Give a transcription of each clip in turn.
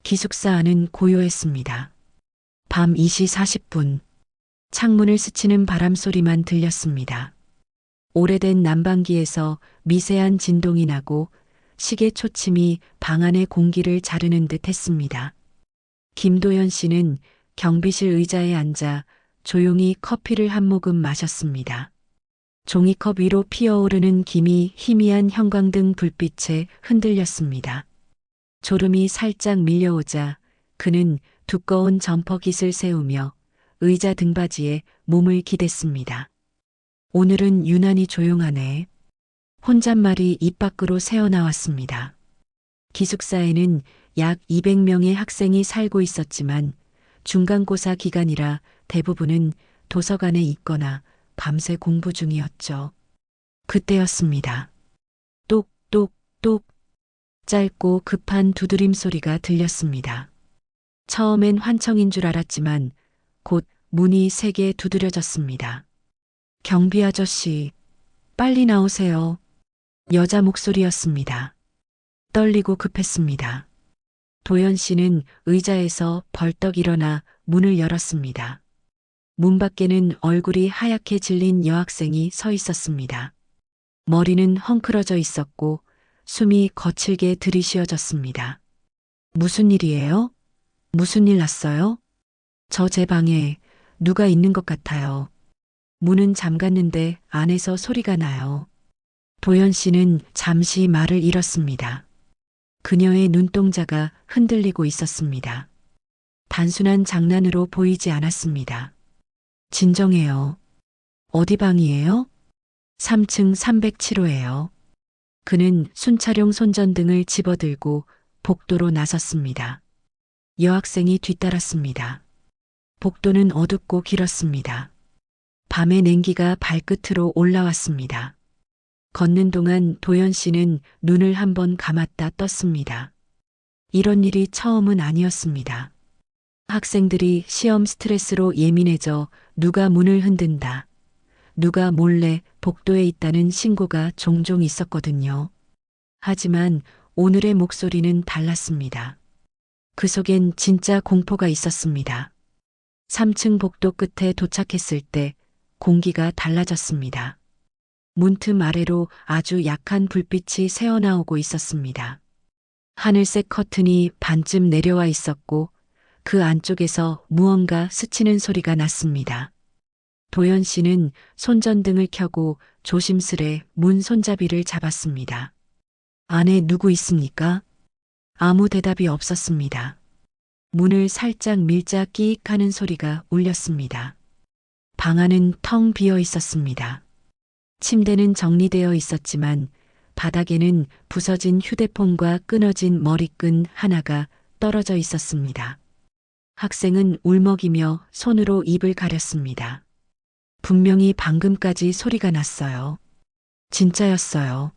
기숙사 안은 고요했습니다. 밤 2시 40분, 창문을 스치는 바람 소리만 들렸습니다. 오래된 난방기에서 미세한 진동이 나고 시계 초침이 방 안의 공기를 자르는 듯 했습니다. 김도연 씨는 경비실 의자에 앉아 조용히 커피를 한 모금 마셨습니다. 종이컵 위로 피어오르는 김이 희미한 형광등 불빛에 흔들렸습니다. 졸음이 살짝 밀려오자 그는 두꺼운 점퍼깃을 세우며 의자 등받이에 몸을 기댔습니다. 오늘은 유난히 조용하네. 혼잣말이 입 밖으로 새어나왔습니다. 기숙사에는 약 200명의 학생이 살고 있었지만 중간고사 기간이라 대부분은 도서관에 있거나 밤새 공부 중이었죠. 그때였습니다. 똑똑똑 짧고 급한 두드림 소리가 들렸습니다. 처음엔 환청인 줄 알았지만 곧 문이 세게 두드려졌습니다. 경비 아저씨, 빨리 나오세요. 여자 목소리였습니다. 떨리고 급했습니다. 도연 씨는 의자에서 벌떡 일어나 문을 열었습니다. 문 밖에는 얼굴이 하얗게 질린 여학생이 서 있었습니다. 머리는 헝클어져 있었고 숨이 거칠게 들이쉬어졌습니다. 무슨 일이에요? 무슨 일 났어요? 저 제 방에 누가 있는 것 같아요. 문은 잠갔는데 안에서 소리가 나요. 도연 씨는 잠시 말을 잃었습니다. 그녀의 눈동자가 흔들리고 있었습니다. 단순한 장난으로 보이지 않았습니다. 진정해요. 어디 방이에요? 3층 307호예요. 그는 순찰용 손전등을 집어들고 복도로 나섰습니다. 여학생이 뒤따랐습니다. 복도는 어둡고 길었습니다. 밤의 냉기가 발끝으로 올라왔습니다. 걷는 동안 도연 씨는 눈을 한번 감았다 떴습니다. 이런 일이 처음은 아니었습니다. 학생들이 시험 스트레스로 예민해져 누가 문을 흔든다, 누가 몰래 복도에 있다는 신고가 종종 있었거든요. 하지만 오늘의 목소리는 달랐습니다. 그 속엔 진짜 공포가 있었습니다. 3층 복도 끝에 도착했을 때 공기가 달라졌습니다. 문틈 아래로 아주 약한 불빛이 새어나오고 있었습니다. 하늘색 커튼이 반쯤 내려와 있었고 그 안쪽에서 무언가 스치는 소리가 났습니다. 도연 씨는 손전등을 켜고 조심스레 문 손잡이를 잡았습니다. 안에 누구 있습니까? 아무 대답이 없었습니다. 문을 살짝 밀자 끼익 하는 소리가 울렸습니다. 방 안은 텅 비어 있었습니다. 침대는 정리되어 있었지만 바닥에는 부서진 휴대폰과 끊어진 머리끈 하나가 떨어져 있었습니다. 학생은 울먹이며 손으로 입을 가렸습니다. 분명히 방금까지 소리가 났어요. 진짜였어요.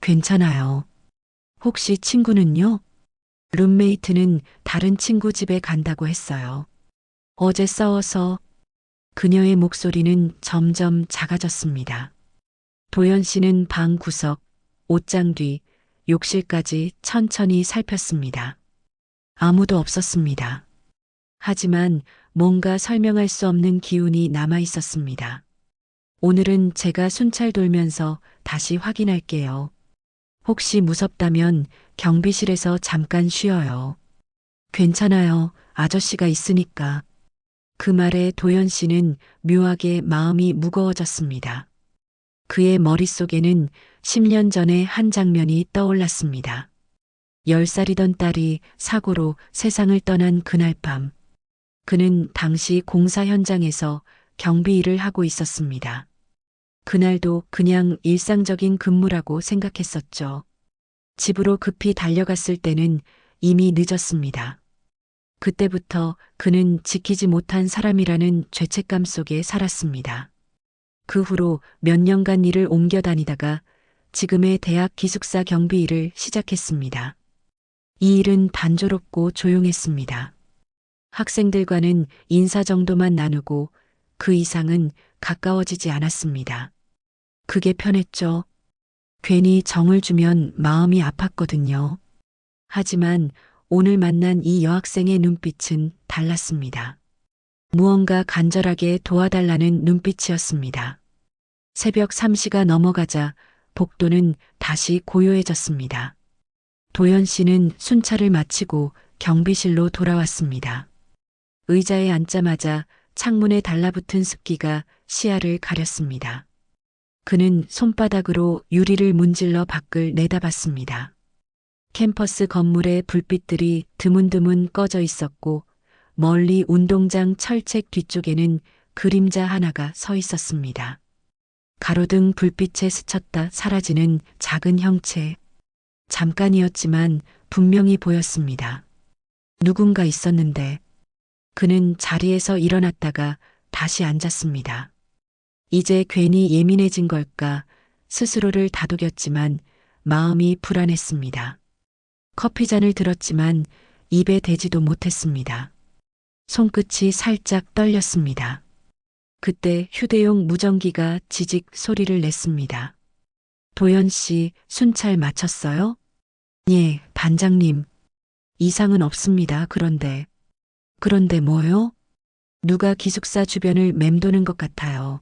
괜찮아요. 혹시 친구는요? 룸메이트는 다른 친구 집에 간다고 했어요. 어제 싸워서. 그녀의 목소리는 점점 작아졌습니다. 도연 씨는 방 구석, 옷장 뒤, 욕실까지 천천히 살폈습니다. 아무도 없었습니다. 하지만 뭔가 설명할 수 없는 기운이 남아 있었습니다. 오늘은 제가 순찰 돌면서 다시 확인할게요. 혹시 무섭다면 경비실에서 잠깐 쉬어요. 괜찮아요. 아저씨가 있으니까. 그 말에 도연 씨는 묘하게 마음이 무거워졌습니다. 그의 머릿속에는 10년 전의 한 장면이 떠올랐습니다. 10살이던 딸이 사고로 세상을 떠난 그날 밤. 그는 당시 공사 현장에서 경비 일을 하고 있었습니다. 그날도 그냥 일상적인 근무라고 생각했었죠. 집으로 급히 달려갔을 때는 이미 늦었습니다. 그때부터 그는 지키지 못한 사람이라는 죄책감 속에 살았습니다. 그 후로 몇 년간 일을 옮겨 다니다가 지금의 대학 기숙사 경비 일을 시작했습니다. 이 일은 단조롭고 조용했습니다. 학생들과는 인사 정도만 나누고 그 이상은 가까워지지 않았습니다. 그게 편했죠. 괜히 정을 주면 마음이 아팠거든요. 하지만 오늘 만난 이 여학생의 눈빛은 달랐습니다. 무언가 간절하게 도와달라는 눈빛이었습니다. 새벽 3시가 넘어가자 복도는 다시 고요해졌습니다. 도연 씨는 순찰을 마치고 경비실로 돌아왔습니다. 의자에 앉자마자 창문에 달라붙은 습기가 시야를 가렸습니다. 그는 손바닥으로 유리를 문질러 밖을 내다봤습니다. 캠퍼스 건물의 불빛들이 드문드문 꺼져 있었고 멀리 운동장 철책 뒤쪽에는 그림자 하나가 서 있었습니다. 가로등 불빛에 스쳤다 사라지는 작은 형체. 잠깐이었지만 분명히 보였습니다. 누군가 있었는데 그는 자리에서 일어났다가 다시 앉았습니다. 이제 괜히 예민해진 걸까 스스로를 다독였지만 마음이 불안했습니다. 커피잔을 들었지만 입에 대지도 못했습니다. 손끝이 살짝 떨렸습니다. 그때 휴대용 무전기가 지직 소리를 냈습니다. 도연 씨, 순찰 마쳤어요? 예, 반장님. 이상은 없습니다. 그런데 뭐요? 누가 기숙사 주변을 맴도는 것 같아요.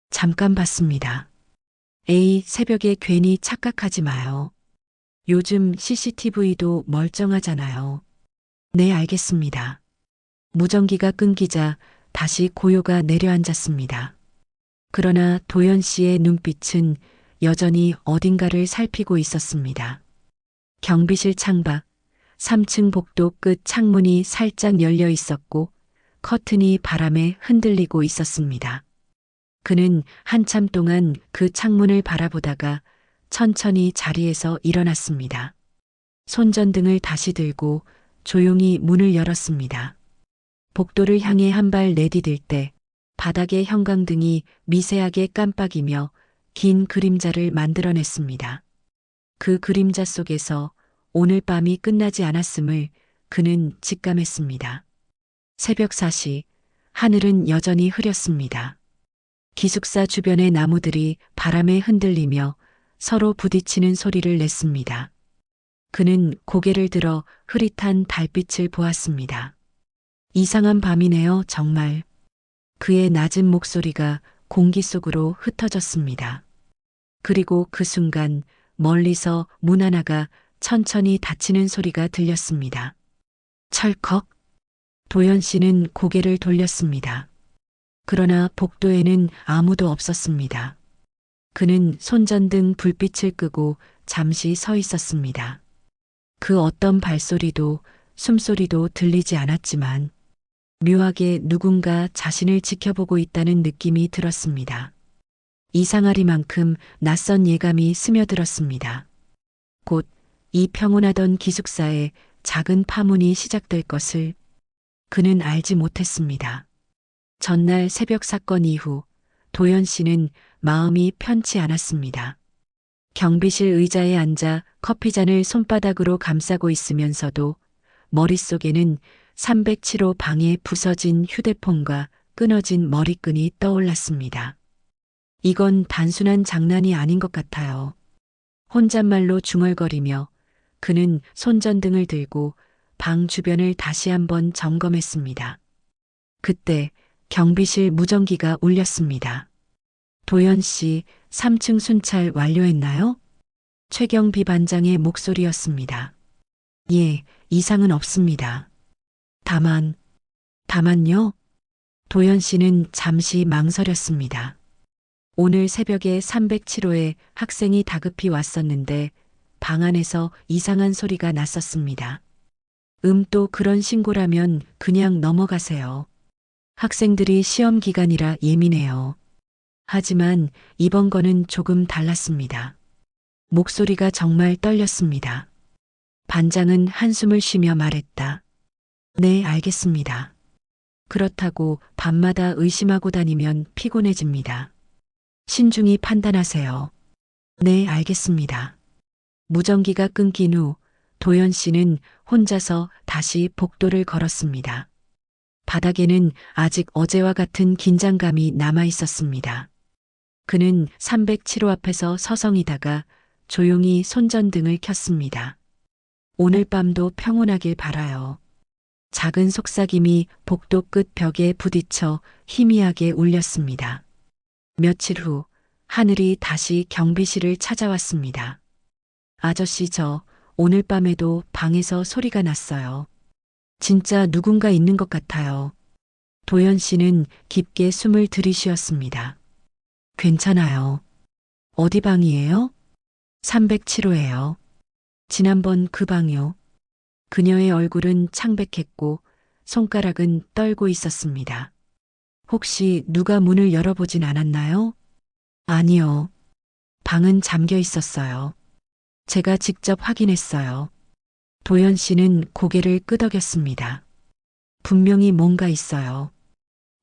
잠깐 봤습니다. 에이, 새벽에 괜히 착각하지 마요. 요즘 CCTV도 멀쩡하잖아요. 네, 알겠습니다. 무전기가 끊기자 다시 고요가 내려앉았습니다. 그러나 도연 씨의 눈빛은 여전히 어딘가를 살피고 있었습니다. 경비실 창밖, 3층 복도 끝 창문이 살짝 열려 있었고 커튼이 바람에 흔들리고 있었습니다. 그는 한참 동안 그 창문을 바라보다가 천천히 자리에서 일어났습니다. 손전등을 다시 들고 조용히 문을 열었습니다. 복도를 향해 한 발 내디딜 때 바닥의 형광등이 미세하게 깜빡이며 긴 그림자를 만들어냈습니다. 그 그림자 속에서 오늘 밤이 끝나지 않았음을 그는 직감했습니다. 새벽 4시, 하늘은 여전히 흐렸습니다. 기숙사 주변의 나무들이 바람에 흔들리며 서로 부딪히는 소리를 냈습니다. 그는 고개를 들어 흐릿한 달빛을 보았습니다. 이상한 밤이네요, 정말. 그의 낮은 목소리가 공기 속으로 흩어졌습니다. 그리고 그 순간 멀리서 문 하나가 천천히 닫히는 소리가 들렸습니다. 철컥. 도연 씨는 고개를 돌렸습니다. 그러나 복도에는 아무도 없었습니다. 그는 손전등 불빛을 끄고 잠시 서 있었습니다. 그 어떤 발소리도 숨소리도 들리지 않았지만 묘하게 누군가 자신을 지켜보고 있다는 느낌이 들었습니다. 이상하리만큼 낯선 예감이 스며들었습니다. 곧 이 평온하던 기숙사에 작은 파문이 시작될 것을 그는 알지 못했습니다. 전날 새벽 사건 이후 도연 씨는 마음이 편치 않았습니다. 경비실 의자에 앉아 커피잔을 손바닥으로 감싸고 있으면서도 머릿속에는 307호 방에 부서진 휴대폰과 끊어진 머리끈이 떠올랐습니다. 이건 단순한 장난이 아닌 것 같아요. 혼잣말로 중얼거리며 그는 손전등을 들고 방 주변을 다시 한번 점검했습니다. 그때 경비실 무전기가 울렸습니다. 도연 씨, 3층 순찰 완료했나요? 최경비 반장의 목소리였습니다. 예, 이상은 없습니다. 다만요? 도연 씨는 잠시 망설였습니다. 오늘 새벽에 307호에 학생이 다급히 왔었는데 방 안에서 이상한 소리가 났었습니다. 또 그런 신고라면 그냥 넘어가세요. 학생들이 시험 기간이라 예민해요. 하지만 이번 거는 조금 달랐습니다. 목소리가 정말 떨렸습니다. 반장은 한숨을 쉬며 말했다. 네, 알겠습니다. 그렇다고 밤마다 의심하고 다니면 피곤해집니다. 신중히 판단하세요. 네, 알겠습니다. 무전기가 끊긴 후 도연 씨는 혼자서 다시 복도를 걸었습니다. 바닥에는 아직 어제와 같은 긴장감이 남아 있었습니다. 그는 307호 앞에서 서성이다가 조용히 손전등을 켰습니다. 오늘 밤도 평온하길 바라요. 작은 속삭임이 복도 끝 벽에 부딪혀 희미하게 울렸습니다. 며칠 후 하늘이 다시 경비실을 찾아왔습니다. 아저씨, 저 오늘 밤에도 방에서 소리가 났어요. 진짜 누군가 있는 것 같아요. 도연 씨는 깊게 숨을 들이쉬었습니다. 괜찮아요. 어디 방이에요? 307호예요. 지난번 그 방이요. 그녀의 얼굴은 창백했고 손가락은 떨고 있었습니다. 혹시 누가 문을 열어보진 않았나요? 아니요. 방은 잠겨 있었어요. 제가 직접 확인했어요. 도연 씨는 고개를 끄덕였습니다. 분명히 뭔가 있어요.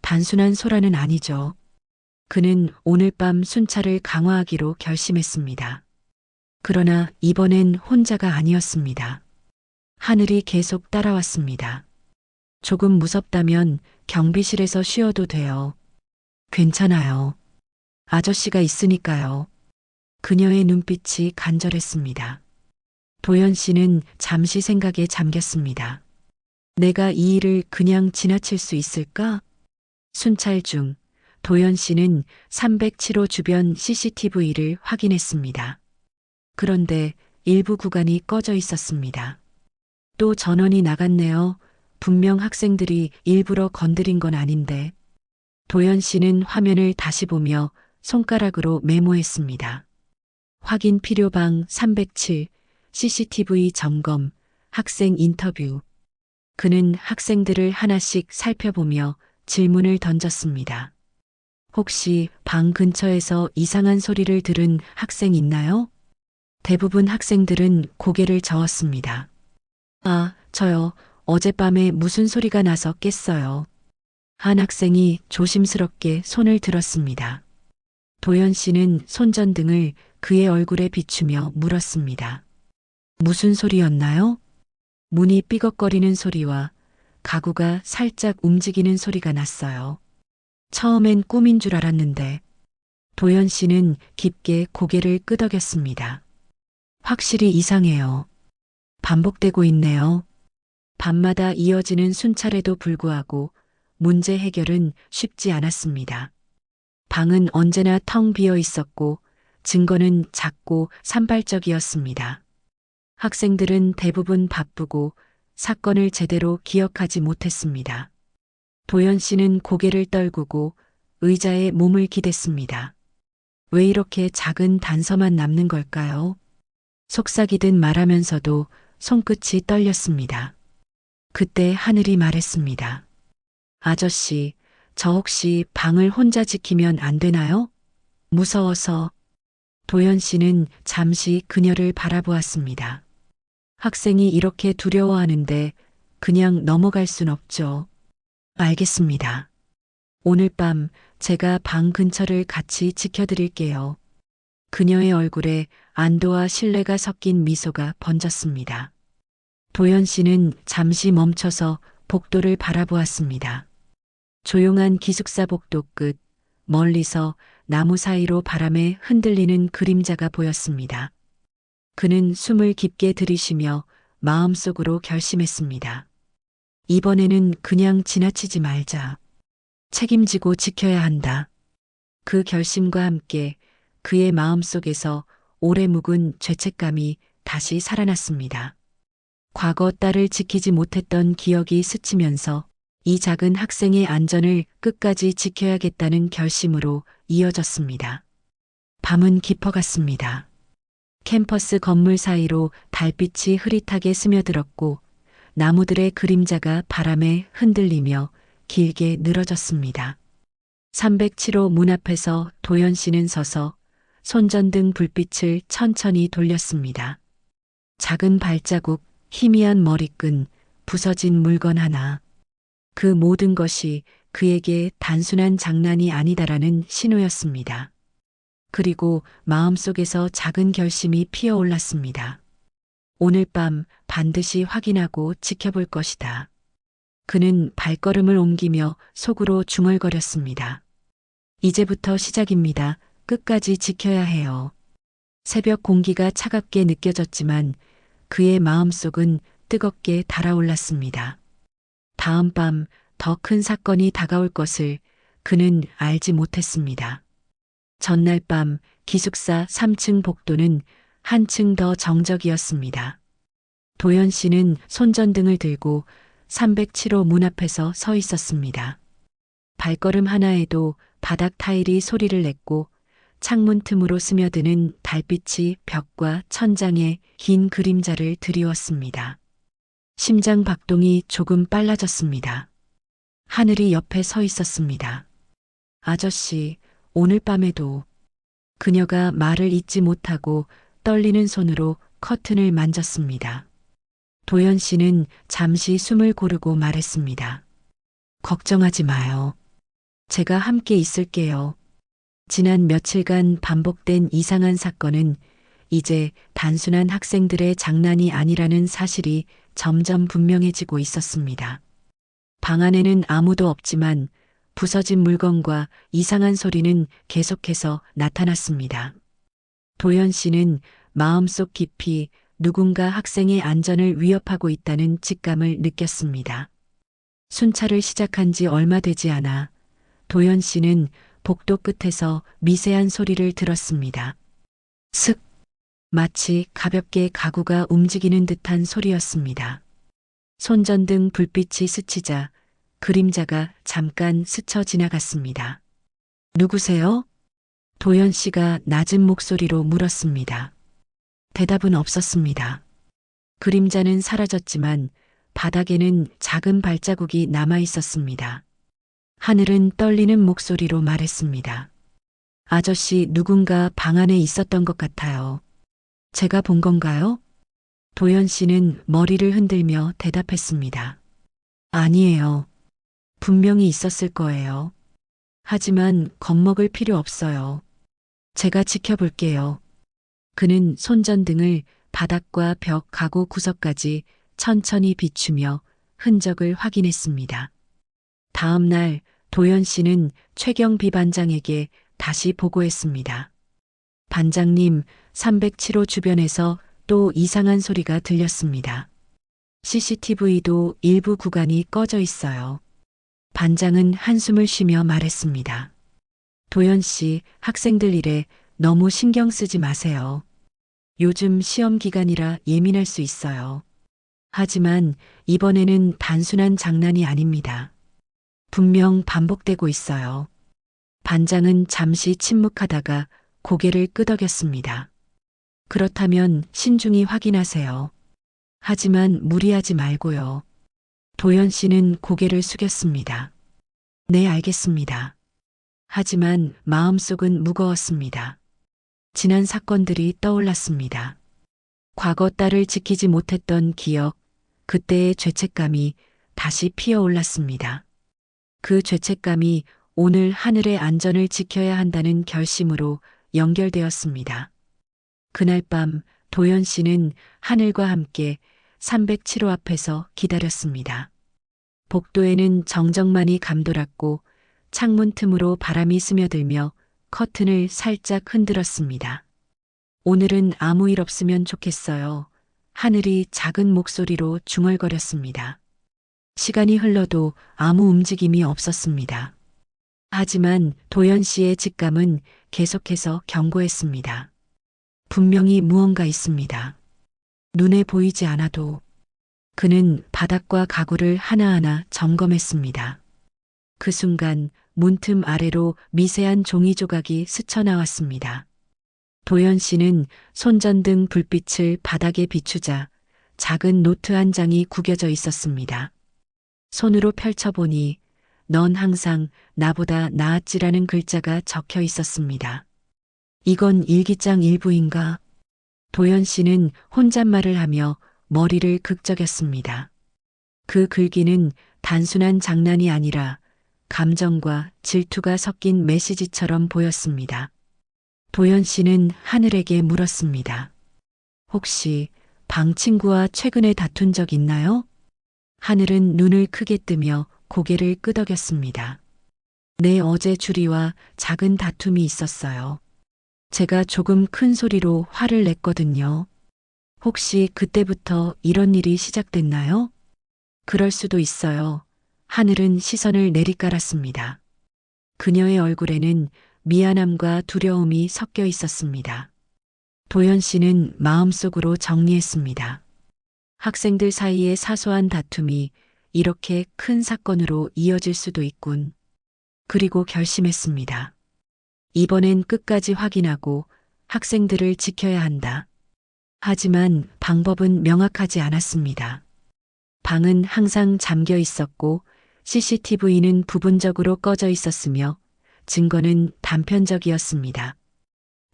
단순한 소라는 아니죠. 그는 오늘 밤 순찰을 강화하기로 결심했습니다. 그러나 이번엔 혼자가 아니었습니다. 하늘이 계속 따라왔습니다. 조금 무섭다면 경비실에서 쉬어도 돼요. 괜찮아요. 아저씨가 있으니까요. 그녀의 눈빛이 간절했습니다. 도연 씨는 잠시 생각에 잠겼습니다. 내가 이 일을 그냥 지나칠 수 있을까? 순찰 중 도연 씨는 307호 주변 CCTV를 확인했습니다. 그런데 일부 구간이 꺼져 있었습니다. 또 전원이 나갔네요. 분명 학생들이 일부러 건드린 건 아닌데. 도연 씨는 화면을 다시 보며 손가락으로 메모했습니다. 확인 필요방 307, CCTV 점검, 학생 인터뷰. 그는 학생들을 하나씩 살펴보며 질문을 던졌습니다. 혹시 방 근처에서 이상한 소리를 들은 학생 있나요? 대부분 학생들은 고개를 저었습니다. 아, 저요. 어젯밤에 무슨 소리가 나서 깼어요. 한 학생이 조심스럽게 손을 들었습니다. 도연 씨는 손전등을 그의 얼굴에 비추며 물었습니다. 무슨 소리였나요? 문이 삐걱거리는 소리와 가구가 살짝 움직이는 소리가 났어요. 처음엔 꿈인 줄 알았는데 도연 씨는 깊게 고개를 끄덕였습니다. 확실히 이상해요. 반복되고 있네요. 밤마다 이어지는 순찰에도 불구하고 문제 해결은 쉽지 않았습니다. 방은 언제나 텅 비어 있었고 증거는 작고 산발적이었습니다. 학생들은 대부분 바쁘고 사건을 제대로 기억하지 못했습니다. 도연 씨는 고개를 떨구고 의자에 몸을 기댔습니다. 왜 이렇게 작은 단서만 남는 걸까요? 속삭이듯 말하면서도 손끝이 떨렸습니다. 그때 하늘이 말했습니다. 아저씨, 저 혹시 방을 혼자 지키면 안 되나요? 무서워서. 도연 씨는 잠시 그녀를 바라보았습니다. 학생이 이렇게 두려워하는데 그냥 넘어갈 순 없죠. 알겠습니다. 오늘 밤 제가 방 근처를 같이 지켜드릴게요. 그녀의 얼굴에 안도와 신뢰가 섞인 미소가 번졌습니다. 도연 씨는 잠시 멈춰서 복도를 바라보았습니다. 조용한 기숙사 복도 끝, 멀리서 나무 사이로 바람에 흔들리는 그림자가 보였습니다. 그는 숨을 깊게 들이쉬며 마음속으로 결심했습니다. 이번에는 그냥 지나치지 말자. 책임지고 지켜야 한다. 그 결심과 함께 그의 마음속에서 오래 묵은 죄책감이 다시 살아났습니다. 과거 딸을 지키지 못했던 기억이 스치면서 이 작은 학생의 안전을 끝까지 지켜야겠다는 결심으로 이어졌습니다. 밤은 깊어갔습니다. 캠퍼스 건물 사이로 달빛이 흐릿하게 스며들었고 나무들의 그림자가 바람에 흔들리며 길게 늘어졌습니다. 307호 문 앞에서 도연 씨는 서서 손전등 불빛을 천천히 돌렸습니다. 작은 발자국, 희미한 머리끈, 부서진 물건 하나. 그 모든 것이 그에게 단순한 장난이 아니다라는 신호였습니다. 그리고 마음속에서 작은 결심이 피어올랐습니다. 오늘 밤 반드시 확인하고 지켜볼 것이다. 그는 발걸음을 옮기며 속으로 중얼거렸습니다. 이제부터 시작입니다. 끝까지 지켜야 해요. 새벽 공기가 차갑게 느껴졌지만 그의 마음속은 뜨겁게 달아올랐습니다. 다음 밤 더 큰 사건이 다가올 것을 그는 알지 못했습니다. 전날 밤 기숙사 3층 복도는 한층 더 정적이었습니다. 도연 씨는 손전등을 들고 307호 문 앞에서 서 있었습니다. 발걸음 하나에도 바닥 타일이 소리를 냈고 창문 틈으로 스며드는 달빛이 벽과 천장에 긴 그림자를 드리웠습니다. 심장 박동이 조금 빨라졌습니다. 하늘이 옆에 서 있었습니다. 아저씨, 오늘 밤에도. 그녀가 말을 잇지 못하고 떨리는 손으로 커튼을 만졌습니다. 도연 씨는 잠시 숨을 고르고 말했습니다. 걱정하지 마요. 제가 함께 있을게요. 지난 며칠간 반복된 이상한 사건은 이제 단순한 학생들의 장난이 아니라는 사실이 점점 분명해지고 있었습니다. 방 안에는 아무도 없지만 부서진 물건과 이상한 소리는 계속해서 나타났습니다. 도연 씨는 마음속 깊이 누군가 학생의 안전을 위협하고 있다는 직감을 느꼈습니다. 순찰을 시작한 지 얼마 되지 않아 도연 씨는 복도 끝에서 미세한 소리를 들었습니다. 슥! 마치 가볍게 가구가 움직이는 듯한 소리였습니다. 손전등 불빛이 스치자 그림자가 잠깐 스쳐 지나갔습니다. 누구세요? 도연 씨가 낮은 목소리로 물었습니다. 대답은 없었습니다. 그림자는 사라졌지만 바닥에는 작은 발자국이 남아 있었습니다. 하늘은 떨리는 목소리로 말했습니다. 아저씨, 누군가 방 안에 있었던 것 같아요. 제가 본 건가요? 도연 씨는 머리를 흔들며 대답했습니다. 아니에요. 분명히 있었을 거예요. 하지만 겁먹을 필요 없어요. 제가 지켜볼게요. 그는 손전등을 바닥과 벽 가구 구석까지 천천히 비추며 흔적을 확인했습니다. 다음 날 도연 씨는 최경비 반장에게 다시 보고했습니다. 반장님, 307호 주변에서 또 이상한 소리가 들렸습니다. CCTV도 일부 구간이 꺼져 있어요. 반장은 한숨을 쉬며 말했습니다. 도연 씨, 학생들 일에 너무 신경 쓰지 마세요. 요즘 시험 기간이라 예민할 수 있어요. 하지만 이번에는 단순한 장난이 아닙니다. 분명 반복되고 있어요. 반장은 잠시 침묵하다가 고개를 끄덕였습니다. 그렇다면 신중히 확인하세요. 하지만 무리하지 말고요. 도연 씨는 고개를 숙였습니다. 네, 알겠습니다. 하지만 마음속은 무거웠습니다. 지난 사건들이 떠올랐습니다. 과거 딸을 지키지 못했던 기억, 그때의 죄책감이 다시 피어올랐습니다. 그 죄책감이 오늘 하늘의 안전을 지켜야 한다는 결심으로 연결되었습니다. 그날 밤 도연 씨는 하늘과 함께 307호 앞에서 기다렸습니다. 복도에는 정적만이 감돌았고 창문 틈으로 바람이 스며들며 커튼을 살짝 흔들었습니다. 오늘은 아무 일 없으면 좋겠어요. 하늘이 작은 목소리로 중얼거렸습니다. 시간이 흘러도 아무 움직임이 없었습니다. 하지만 도연 씨의 직감은 계속해서 경고했습니다. 분명히 무언가 있습니다. 눈에 보이지 않아도. 그는 바닥과 가구를 하나하나 점검했습니다. 그 순간 문틈 아래로 미세한 종이 조각이 스쳐나왔습니다. 도연 씨는 손전등 불빛을 바닥에 비추자 작은 노트 한 장이 구겨져 있었습니다. 손으로 펼쳐보니 넌 항상 나보다 나았지라는 글자가 적혀 있었습니다. 이건 일기장 일부인가? 도연 씨는 혼잣말을 하며 머리를 극적였습니다. 그 글귀는 단순한 장난이 아니라 감정과 질투가 섞인 메시지처럼 보였습니다. 도연 씨는 하늘에게 물었습니다. 혹시 방 친구와 최근에 다툰 적 있나요? 하늘은 눈을 크게 뜨며 고개를 끄덕였습니다. 네, 어제 주리와 작은 다툼이 있었어요. 제가 조금 큰 소리로 화를 냈거든요. 혹시 그때부터 이런 일이 시작됐나요? 그럴 수도 있어요. 하늘은 시선을 내리깔았습니다. 그녀의 얼굴에는 미안함과 두려움이 섞여 있었습니다. 도연 씨는 마음속으로 정리했습니다. 학생들 사이의 사소한 다툼이 이렇게 큰 사건으로 이어질 수도 있군. 그리고 결심했습니다. 이번엔 끝까지 확인하고 학생들을 지켜야 한다. 하지만 방법은 명확하지 않았습니다. 방은 항상 잠겨 있었고 CCTV는 부분적으로 꺼져 있었으며 증거는 단편적이었습니다.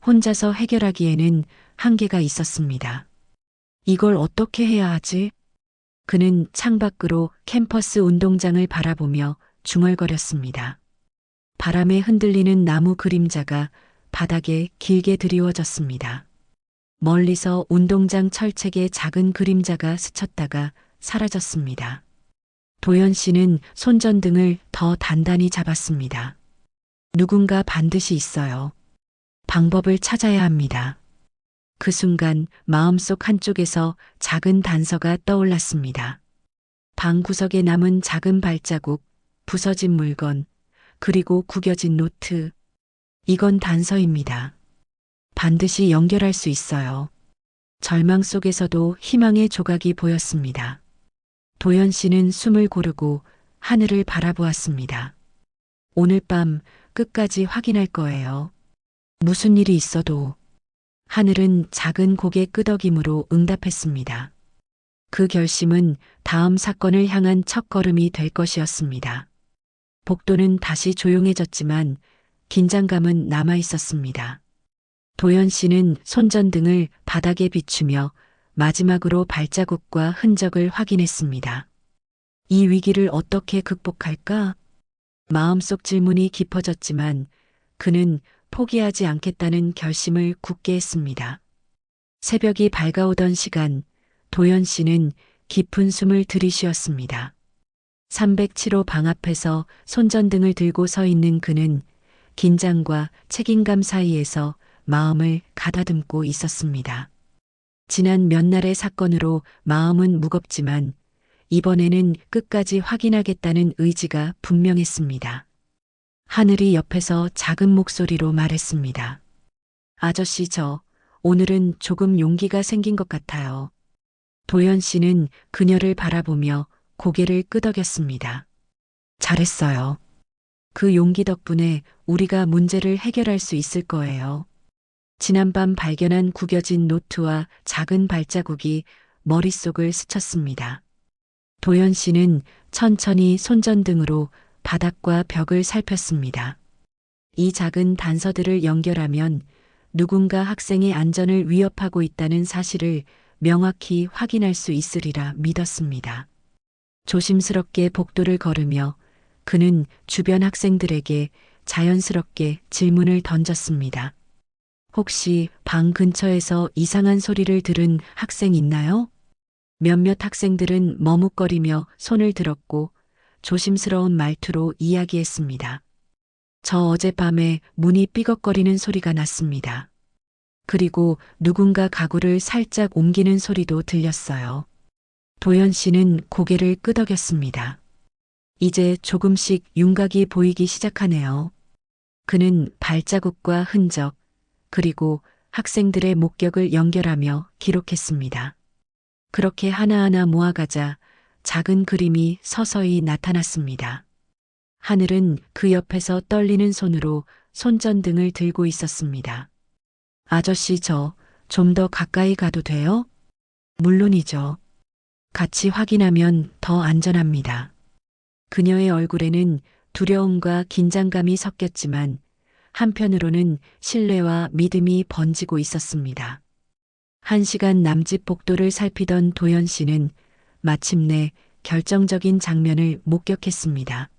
혼자서 해결하기에는 한계가 있었습니다. 이걸 어떻게 해야 하지? 그는 창밖으로 캠퍼스 운동장을 바라보며 중얼거렸습니다. 바람에 흔들리는 나무 그림자가 바닥에 길게 드리워졌습니다. 멀리서 운동장 철책에 작은 그림자가 스쳤다가 사라졌습니다. 도연 씨는 손전등을 더 단단히 잡았습니다. 누군가 반드시 있어요. 방법을 찾아야 합니다. 그 순간 마음속 한쪽에서 작은 단서가 떠올랐습니다. 방 구석에 남은 작은 발자국, 부서진 물건, 그리고 구겨진 노트. 이건 단서입니다. 반드시 연결할 수 있어요. 절망 속에서도 희망의 조각이 보였습니다. 도연 씨는 숨을 고르고 하늘을 바라보았습니다. 오늘 밤 끝까지 확인할 거예요. 무슨 일이 있어도. 하늘은 작은 고개 끄덕임으로 응답했습니다. 그 결심은 다음 사건을 향한 첫걸음이 될 것이었습니다. 복도는 다시 조용해졌지만 긴장감은 남아 있었습니다. 도연 씨는 손전등을 바닥에 비추며 마지막으로 발자국과 흔적을 확인했습니다. 이 위기를 어떻게 극복할까? 마음속 질문이 깊어졌지만 그는 포기하지 않겠다는 결심을 굳게 했습니다. 새벽이 밝아오던 시간, 도연 씨는 깊은 숨을 들이쉬었습니다. 307호 방 앞에서 손전등을 들고 서 있는 그는 긴장과 책임감 사이에서 마음을 가다듬고 있었습니다. 지난 몇 날의 사건으로 마음은 무겁지만 이번에는 끝까지 확인하겠다는 의지가 분명했습니다. 하늘이 옆에서 작은 목소리로 말했습니다. 아저씨 오늘은 조금 용기가 생긴 것 같아요. 도연 씨는 그녀를 바라보며 고개를 끄덕였습니다. 잘했어요. 그 용기 덕분에 우리가 문제를 해결할 수 있을 거예요. 지난밤 발견한 구겨진 노트와 작은 발자국이 머릿속을 스쳤습니다. 도연 씨는 천천히 손전등으로 바닥과 벽을 살폈습니다. 이 작은 단서들을 연결하면 누군가 학생의 안전을 위협하고 있다는 사실을 명확히 확인할 수 있으리라 믿었습니다. 조심스럽게 복도를 걸으며 그는 주변 학생들에게 자연스럽게 질문을 던졌습니다. 혹시 방 근처에서 이상한 소리를 들은 학생 있나요? 몇몇 학생들은 머뭇거리며 손을 들었고 조심스러운 말투로 이야기했습니다. 저 어젯밤에 문이 삐걱거리는 소리가 났습니다. 그리고 누군가 가구를 살짝 옮기는 소리도 들렸어요. 도연 씨는 고개를 끄덕였습니다. 이제 조금씩 윤곽이 보이기 시작하네요. 그는 발자국과 흔적, 그리고 학생들의 목격을 연결하며 기록했습니다. 그렇게 하나하나 모아가자 작은 그림이 서서히 나타났습니다. 하늘은 그 옆에서 떨리는 손으로 손전등을 들고 있었습니다. 아저씨 좀 더 가까이 가도 돼요? 물론이죠. 같이 확인하면 더 안전합니다. 그녀의 얼굴에는 두려움과 긴장감이 섞였지만 한편으로는 신뢰와 믿음이 번지고 있었습니다. 1시간 남짓 복도를 살피던 도연 씨는 마침내 결정적인 장면을 목격했습니다.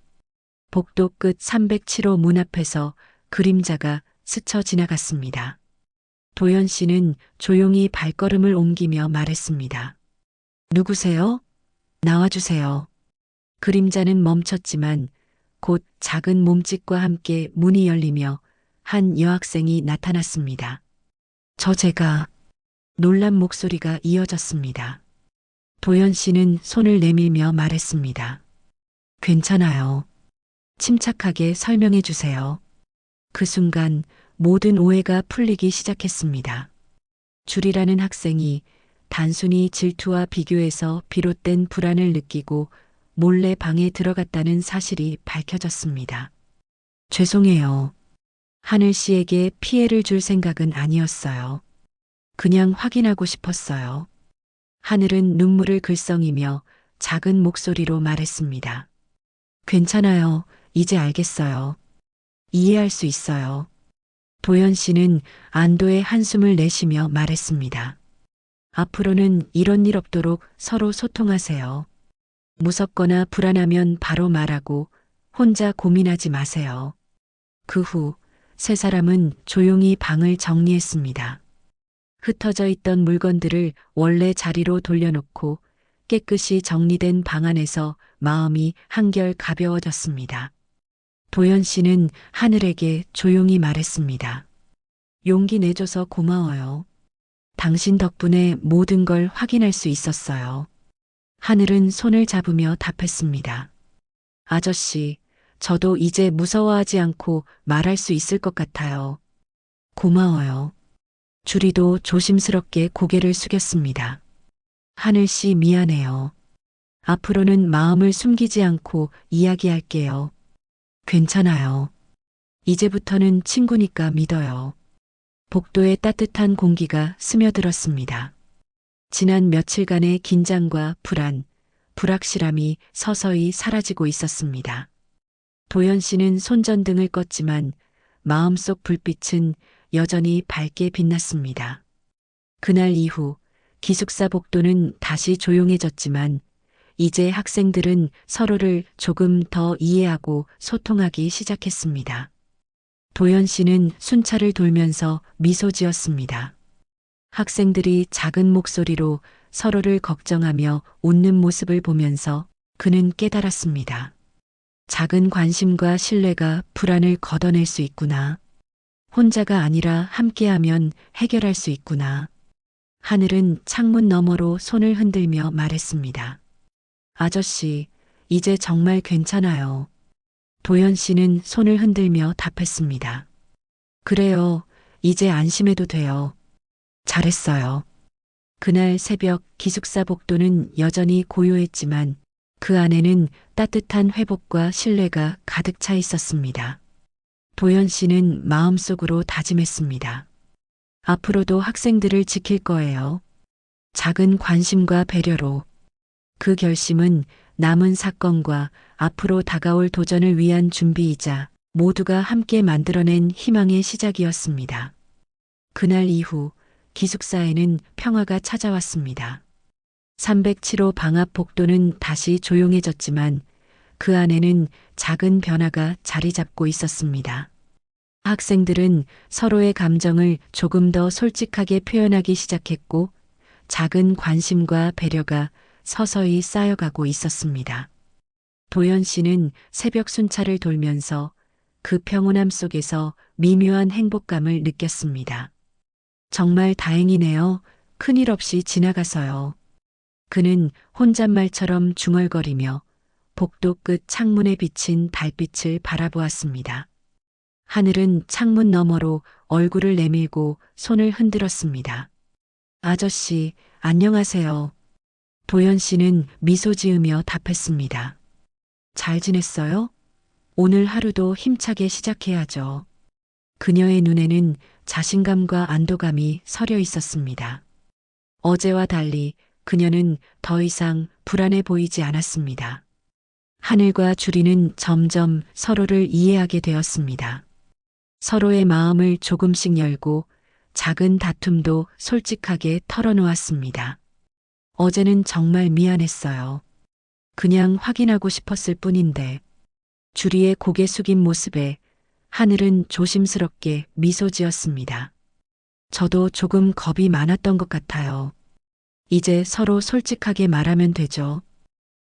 복도 끝 307호 문 앞에서 그림자가 스쳐 지나갔습니다. 도연 씨는 조용히 발걸음을 옮기며 말했습니다. 누구세요? 나와주세요. 그림자는 멈췄지만 곧 작은 몸짓과 함께 문이 열리며 한 여학생이 나타났습니다. 제가 놀란 목소리가 이어졌습니다. 도연 씨는 손을 내밀며 말했습니다. 괜찮아요. 침착하게 설명해 주세요. 그 순간 모든 오해가 풀리기 시작했습니다. 줄이라는 학생이 단순히 질투와 비교에서 비롯된 불안을 느끼고 몰래 방에 들어갔다는 사실이 밝혀졌습니다. 죄송해요. 하늘 씨에게 피해를 줄 생각은 아니었어요. 그냥 확인하고 싶었어요. 하늘은 눈물을 글썽이며 작은 목소리로 말했습니다. 괜찮아요. 이제 알겠어요. 이해할 수 있어요. 도연 씨는 안도의 한숨을 내쉬며 말했습니다. 앞으로는 이런 일 없도록 서로 소통하세요. 무섭거나 불안하면 바로 말하고 혼자 고민하지 마세요. 그 후 세 사람은 조용히 방을 정리했습니다. 흩어져 있던 물건들을 원래 자리로 돌려놓고 깨끗이 정리된 방 안에서 마음이 한결 가벼워졌습니다. 도연 씨는 하늘에게 조용히 말했습니다. 용기 내줘서 고마워요. 당신 덕분에 모든 걸 확인할 수 있었어요. 하늘은 손을 잡으며 답했습니다. 아저씨, 저도 이제 무서워하지 않고 말할 수 있을 것 같아요. 고마워요. 주리도 조심스럽게 고개를 숙였습니다. 하늘 씨 미안해요. 앞으로는 마음을 숨기지 않고 이야기할게요. 괜찮아요. 이제부터는 친구니까 믿어요. 복도에 따뜻한 공기가 스며들었습니다. 지난 며칠간의 긴장과 불안, 불확실함이 서서히 사라지고 있었습니다. 도연 씨는 손전등을 껐지만 마음속 불빛은 여전히 밝게 빛났습니다. 그날 이후 기숙사 복도는 다시 조용해졌지만 이제 학생들은 서로를 조금 더 이해하고 소통하기 시작했습니다. 도연 씨는 순찰을 돌면서 미소 지었습니다. 학생들이 작은 목소리로 서로를 걱정하며 웃는 모습을 보면서 그는 깨달았습니다. 작은 관심과 신뢰가 불안을 걷어낼 수 있구나. 혼자가 아니라 함께하면 해결할 수 있구나. 하늘은 창문 너머로 손을 흔들며 말했습니다. 아저씨, 이제 정말 괜찮아요. 도연 씨는 손을 흔들며 답했습니다. 그래요. 이제 안심해도 돼요. 잘했어요. 그날 새벽 기숙사 복도는 여전히 고요했지만 그 안에는 따뜻한 회복과 신뢰가 가득 차 있었습니다. 도연 씨는 마음속으로 다짐했습니다. 앞으로도 학생들을 지킬 거예요. 작은 관심과 배려로. 그 결심은 남은 사건과 앞으로 다가올 도전을 위한 준비이자 모두가 함께 만들어낸 희망의 시작이었습니다. 그날 이후 기숙사에는 평화가 찾아왔습니다. 307호 방 앞 복도는 다시 조용해졌지만 그 안에는 작은 변화가 자리 잡고 있었습니다. 학생들은 서로의 감정을 조금 더 솔직하게 표현하기 시작했고 작은 관심과 배려가 서서히 쌓여가고 있었습니다. 도연 씨는 새벽 순찰을 돌면서 그 평온함 속에서 미묘한 행복감을 느꼈습니다. 정말 다행이네요. 큰일 없이 지나가서요. 그는 혼잣말처럼 중얼거리며 복도 끝 창문에 비친 달빛을 바라보았습니다. 하늘은 창문 너머로 얼굴을 내밀고 손을 흔들었습니다. 아저씨, 안녕하세요. 도연 씨는 미소 지으며 답했습니다. 잘 지냈어요? 오늘 하루도 힘차게 시작해야죠. 그녀의 눈에는 자신감과 안도감이 서려 있었습니다. 어제와 달리 그녀는 더 이상 불안해 보이지 않았습니다. 하늘과 주리는 점점 서로를 이해하게 되었습니다. 서로의 마음을 조금씩 열고 작은 다툼도 솔직하게 털어놓았습니다. 어제는 정말 미안했어요. 그냥 확인하고 싶었을 뿐인데. 주리의 고개 숙인 모습에 하늘은 조심스럽게 미소 지었습니다. 저도 조금 겁이 많았던 것 같아요. 이제 서로 솔직하게 말하면 되죠.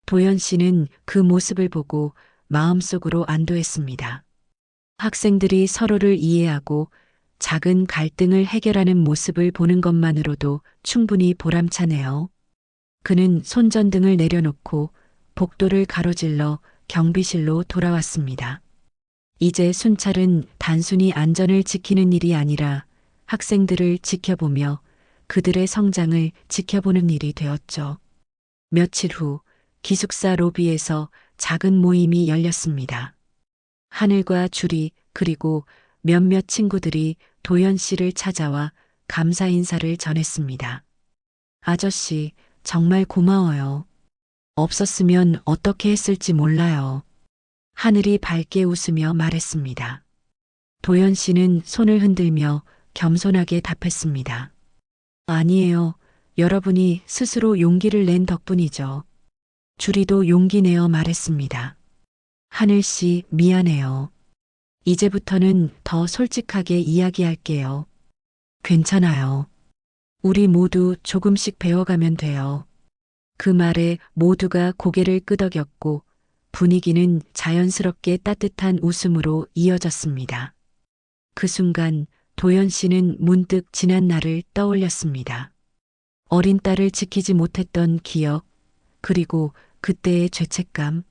도연 씨는 그 모습을 보고 마음속으로 안도했습니다. 학생들이 서로를 이해하고 작은 갈등을 해결하는 모습을 보는 것만으로도 충분히 보람차네요. 그는 손전등을 내려놓고 복도를 가로질러 경비실로 돌아왔습니다. 이제 순찰은 단순히 안전을 지키는 일이 아니라 학생들을 지켜보며 그들의 성장을 지켜보는 일이 되었죠. 며칠 후 기숙사 로비에서 작은 모임이 열렸습니다. 하늘과 주리 그리고 몇몇 친구들이 도연 씨를 찾아와 감사 인사를 전했습니다. 아저씨, 정말 고마워요. 없었으면 어떻게 했을지 몰라요. 하늘이 밝게 웃으며 말했습니다. 도연 씨는 손을 흔들며 겸손하게 답했습니다. 아니에요. 여러분이 스스로 용기를 낸 덕분이죠. 주리도 용기 내어 말했습니다. 하늘 씨, 미안해요. 이제부터는 더 솔직하게 이야기할게요. 괜찮아요. 우리 모두 조금씩 배워가면 돼요. 그 말에 모두가 고개를 끄덕였고 분위기는 자연스럽게 따뜻한 웃음으로 이어졌습니다. 그 순간 도연 씨는 문득 지난 날을 떠올렸습니다. 어린 딸을 지키지 못했던 기억, 그리고 그때의 죄책감.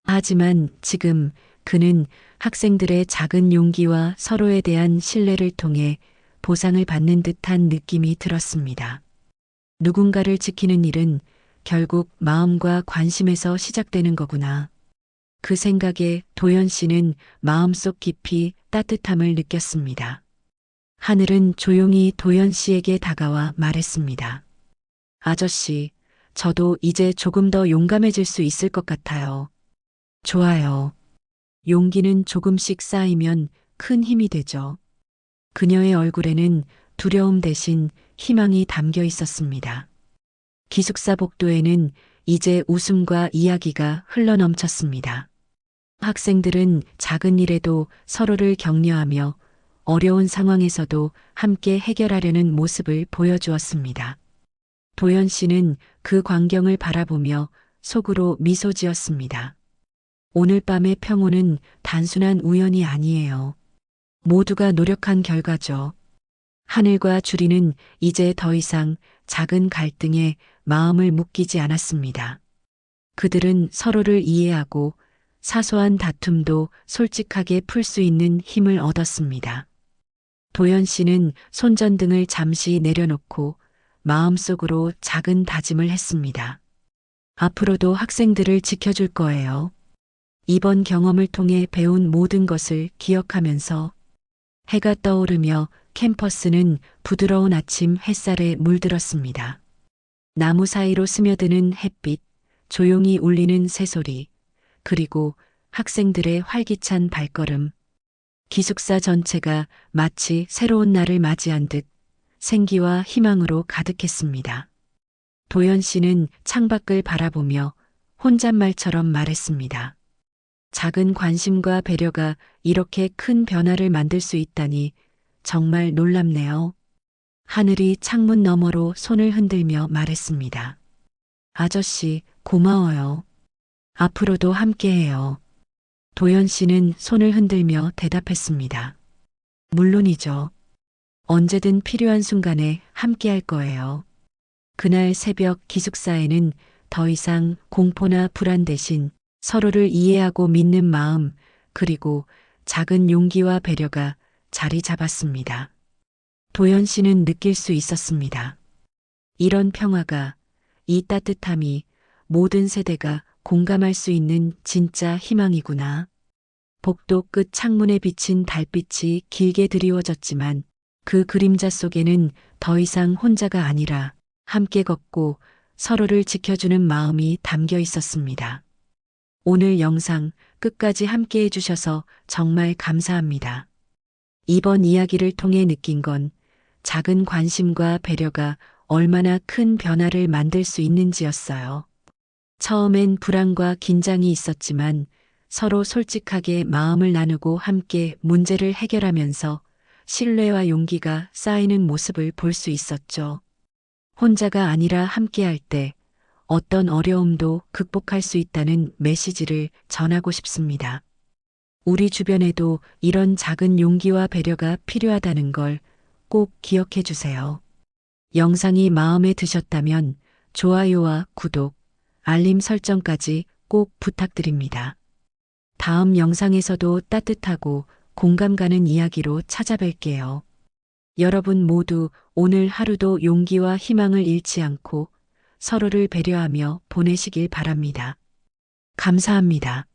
하지만 지금 그는 학생들의 작은 용기와 서로에 대한 신뢰를 통해 보상을 받는 듯한 느낌이 들었습니다. 누군가를 지키는 일은 결국 마음과 관심에서 시작되는 거구나. 그 생각에 도연 씨는 마음속 깊이 따뜻함을 느꼈습니다. 하늘은 조용히 도연 씨에게 다가와 말했습니다. 아저씨, 저도 이제 조금 더 용감해질 수 있을 것 같아요. 좋아요. 용기는 조금씩 쌓이면 큰 힘이 되죠. 그녀의 얼굴에는 두려움 대신 희망이 담겨 있었습니다. 기숙사 복도에는 이제 웃음과 이야기가 흘러넘쳤습니다. 학생들은 작은 일에도 서로를 격려하며 어려운 상황에서도 함께 해결하려는 모습을 보여주었습니다. 도연 씨는 그 광경을 바라보며 속으로 미소 지었습니다. 오늘 밤의 평온은 단순한 우연이 아니에요. 모두가 노력한 결과죠. 하늘과 주리는 이제 더 이상 작은 갈등에 마음을 묶이지 않았습니다. 그들은 서로를 이해하고 사소한 다툼도 솔직하게 풀 수 있는 힘을 얻었습니다. 도연 씨는 손전등을 잠시 내려놓고 마음속으로 작은 다짐을 했습니다. 앞으로도 학생들을 지켜줄 거예요. 이번 경험을 통해 배운 모든 것을 기억하면서 해가 떠오르며 캠퍼스는 부드러운 아침 햇살에 물들었습니다. 나무 사이로 스며드는 햇빛, 조용히 울리는 새소리, 그리고 학생들의 활기찬 발걸음. 기숙사 전체가 마치 새로운 날을 맞이한 듯 생기와 희망으로 가득했습니다. 도연 씨는 창밖을 바라보며 혼잣말처럼 말했습니다. 작은 관심과 배려가 이렇게 큰 변화를 만들 수 있다니 정말 놀랍네요. 하늘이 창문 너머로 손을 흔들며 말했습니다. 아저씨, 고마워요. 앞으로도 함께해요. 도연 씨는 손을 흔들며 대답했습니다. 물론이죠. 언제든 필요한 순간에 함께할 거예요. 그날 새벽 기숙사에는 더 이상 공포나 불안 대신 서로를 이해하고 믿는 마음, 그리고 작은 용기와 배려가 자리 잡았습니다. 도연 씨는 느낄 수 있었습니다. 이런 평화가, 이 따뜻함이 모든 세대가 공감할 수 있는 진짜 희망이구나. 복도 끝 창문에 비친 달빛이 길게 드리워졌지만 그 그림자 속에는 더 이상 혼자가 아니라 함께 걷고 서로를 지켜주는 마음이 담겨 있었습니다. 오늘 영상 끝까지 함께 해주셔서 정말 감사합니다. 이번 이야기를 통해 느낀 건 작은 관심과 배려가 얼마나 큰 변화를 만들 수 있는지였어요. 처음엔 불안과 긴장이 있었지만 서로 솔직하게 마음을 나누고 함께 문제를 해결하면서 신뢰와 용기가 쌓이는 모습을 볼 수 있었죠. 혼자가 아니라 함께할 때 어떤 어려움도 극복할 수 있다는 메시지를 전하고 싶습니다. 우리 주변에도 이런 작은 용기와 배려가 필요하다는 걸 꼭 기억해 주세요. 영상이 마음에 드셨다면 좋아요와 구독, 알림 설정까지 꼭 부탁드립니다. 다음 영상에서도 따뜻하고 공감 가는 이야기로 찾아뵐게요. 여러분 모두 오늘 하루도 용기와 희망을 잃지 않고 서로를 배려하며 보내시길 바랍니다. 감사합니다.